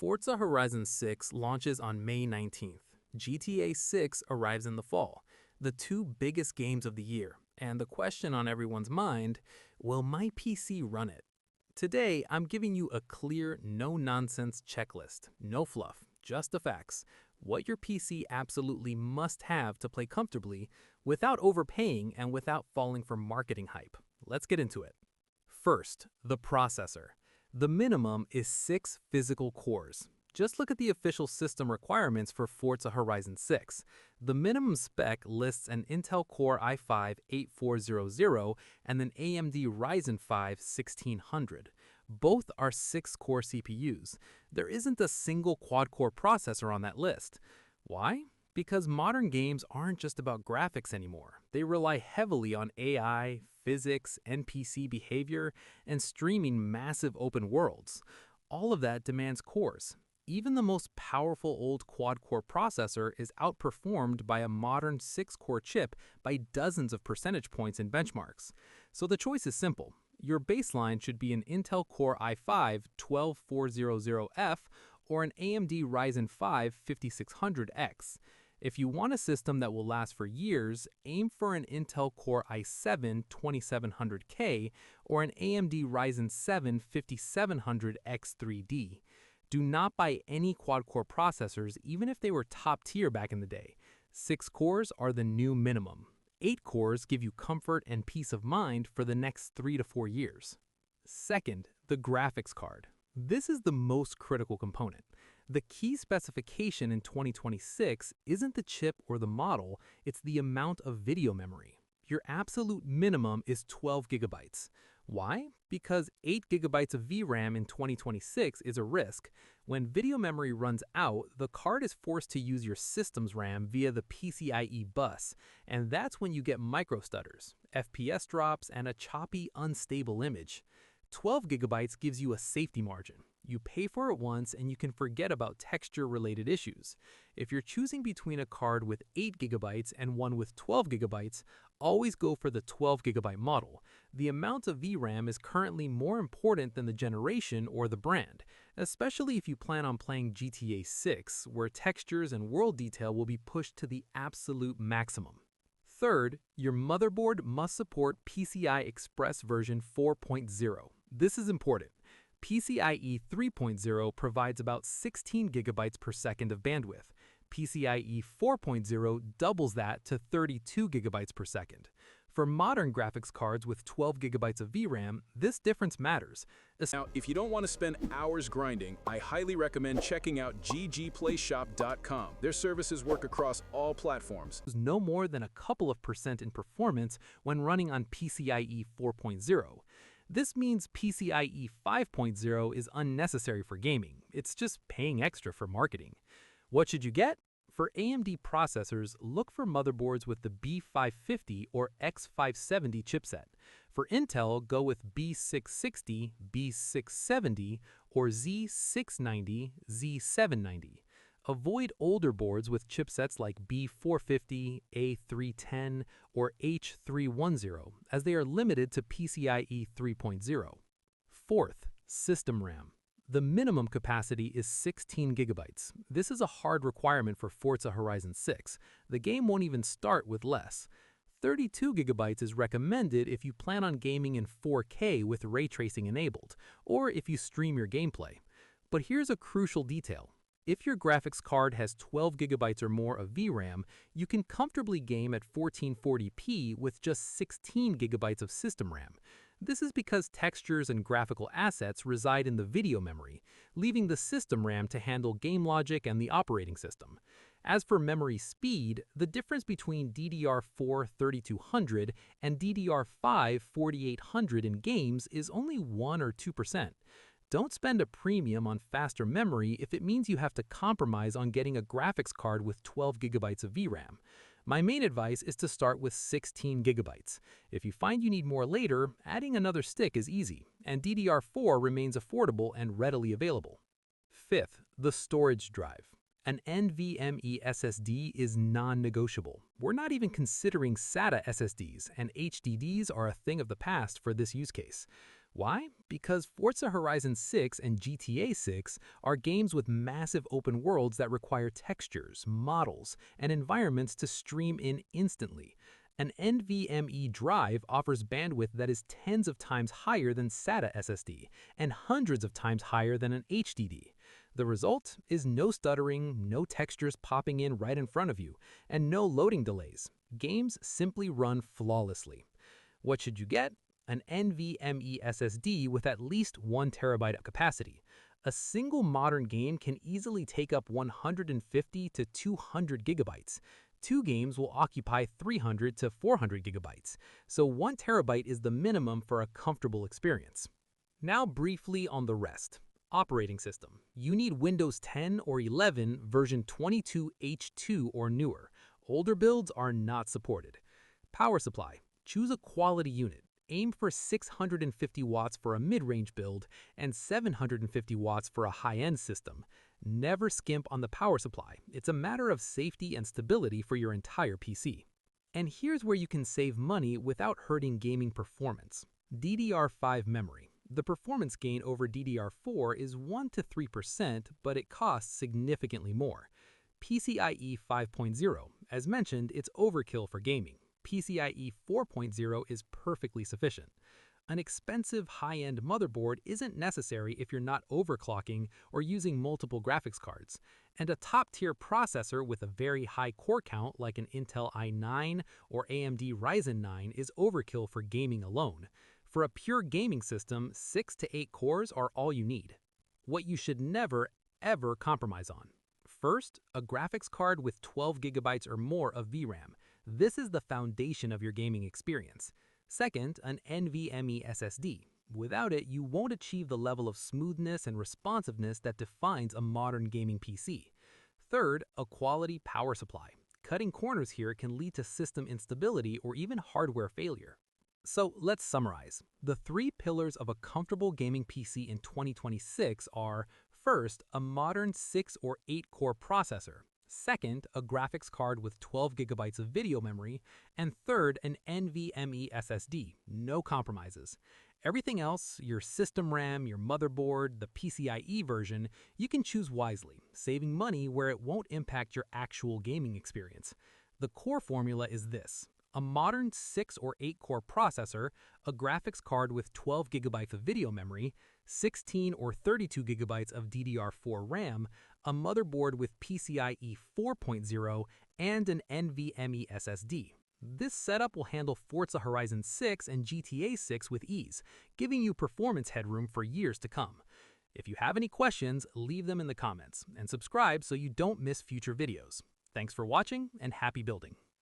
Forza Horizon 6 launches on May 19th. GTA 6 arrives in the fall, the two biggest games of the year, and the question on everyone's mind, will my PC run it? Today, I'm giving you a clear, no-nonsense checklist, no fluff, just the facts, what your PC absolutely must have to play comfortably without overpaying and without falling for marketing hype. Let's get into it. First, the processor. The minimum is 6 physical cores. Just look at the official system requirements for Forza Horizon 6. The minimum spec lists an Intel Core i5-8400 and an AMD Ryzen 5 1600. Both are 6-core CPUs. There isn't a single quad-core processor on that list. Why? Because modern games aren't just about graphics anymore. They rely heavily on AI, physics, NPC behavior, and streaming massive open worlds. All of that demands cores. Even the most powerful old quad-core processor is outperformed by a modern 6-core chip by dozens of percentage points in benchmarks. So the choice is simple. Your baseline should be an Intel Core i5-12400F or an AMD Ryzen 5 5600X. If you want a system that will last for years, aim for an Intel Core i7-2700K or an AMD Ryzen 7 5700X3D. Do not buy any quad-core processors even if they were top tier back in the day. 6 cores are the new minimum. 8 cores give you comfort and peace of mind for the next 3 to 4 years. Second, the graphics card. This is the most critical component. The key specification in 2026 isn't the chip or the model, it's the amount of video memory. Your absolute minimum is 12 gigabytes. Why? Because 8 gigabytes of VRAM in 2026 is a risk. When video memory runs out, the card is forced to use your system's RAM via the PCIe bus, and that's when you get microstutters, FPS drops, and a choppy, unstable image. 12 gigabytes gives you a safety margin. You pay for it once and you can forget about texture-related issues. If you're choosing between a card with 8 gigabytes and one with 12 gigabytes, always go for the 12 gigabyte model. The amount of VRAM is currently more important than the generation or the brand, especially if you plan on playing GTA 6, where textures and world detail will be pushed to the absolute maximum. Third, your motherboard must support PCI Express version 4.0. This is important. PCIe 3.0 provides about 16 gigabytes per second of bandwidth. PCIe 4.0 doubles that to 32 gigabytes per second. For modern graphics cards with 12 gigabytes of VRAM, this difference matters. Now, if you don't want to spend hours grinding, I highly recommend checking out ggplayshop.com. Their services work across all platforms. No more than a couple of percent in performance when running on PCIe 4.0. This means PCIe 5.0 is unnecessary for gaming. It's just paying extra for marketing. What should you get? For AMD processors, look for motherboards with the B550 or X570 chipset. For Intel, go with B660, B670, or Z690, Z790. Avoid older boards with chipsets like B450, A310, or H310, as they are limited to PCIe 3.0. Fourth, system RAM. The minimum capacity is 16 gigabytes. This is a hard requirement for Forza Horizon 6. The game won't even start with less. 32 gigabytes is recommended if you plan on gaming in 4K with ray tracing enabled, or if you stream your gameplay. But here's a crucial detail. If your graphics card has 12 gigabytes or more of VRAM, you can comfortably game at 1440p with just 16 gigabytes of system RAM. This is because textures and graphical assets reside in the video memory, leaving the system RAM to handle game logic and the operating system. As for memory speed, the difference between DDR4 3200 and DDR5 4800 in games is only 1 or 2%. Don't spend a premium on faster memory if it means you have to compromise on getting a graphics card with 12 gigabytes of VRAM. My main advice is to start with 16 gigabytes. If you find you need more later, adding another stick is easy, and DDR4 remains affordable and readily available. Fifth, the storage drive. An NVMe SSD is non-negotiable. We're not even considering SATA SSDs, and HDDs are a thing of the past for this use case. Why? Because Forza Horizon 6 and GTA 6 are games with massive open worlds that require textures, models, and environments to stream in instantly. An NVMe drive offers bandwidth that is tens of times higher than SATA SSD and hundreds of times higher than an HDD. The result is no stuttering, no textures popping in right in front of you, and no loading delays. Games simply run flawlessly. What should you get? An NVMe SSD with at least 1 terabyte of capacity. A single modern game can easily take up 150 to 200 gigabytes. Two games will occupy 300 to 400 gigabytes, so 1 terabyte is the minimum for a comfortable experience. Now briefly on the rest. Operating system. You need Windows 10 or 11 version 22H2 or newer. Older builds are not supported. Power supply. Choose a quality unit. Aim for 650 watts for a mid-range build and 750 watts for a high-end system. Never skimp on the power supply. It's a matter of safety and stability for your entire PC. And here's where you can save money without hurting gaming performance. DDR5 memory. The performance gain over DDR4 is 1 to 3%, but it costs significantly more. PCIe 5.0. As mentioned, it's overkill for gaming. PCIe 4.0 is perfectly sufficient. An expensive high-end motherboard isn't necessary if you're not overclocking or using multiple graphics cards. And a top-tier processor with a very high core count like an Intel i9 or AMD Ryzen 9 is overkill for gaming alone. For a pure gaming system, 6 to 8 cores are all you need. What you should never, ever compromise on. First, a graphics card with 12 gigabytes or more of VRAM. This is the foundation of your gaming experience. Second, an NVMe SSD. Without it, you won't achieve the level of smoothness and responsiveness that defines a modern gaming PC. Third, a quality power supply. Cutting corners here can lead to system instability or even hardware failure. So let's summarize. The three pillars of a comfortable gaming PC in 2026 are: first, a modern 6 or 8 core processor. Second, a graphics card with 12 gigabytes of video memory. And third, an NVMe SSD. No compromises. Everything else, your system RAM, your motherboard, the PCIe version, you can choose wisely, saving money where it won't impact your actual gaming experience. The core formula is this: a modern 6 or 8 core processor, a graphics card with 12 gigabytes of video memory, 16 or 32 gigabytes of DDR4 RAM, a motherboard with PCIe 4.0, and an NVMe SSD. This setup will handle Forza Horizon 6 and GTA 6 with ease, giving you performance headroom for years to come. If you have any questions, leave them in the comments, and subscribe so you don't miss future videos. Thanks for watching, and happy building!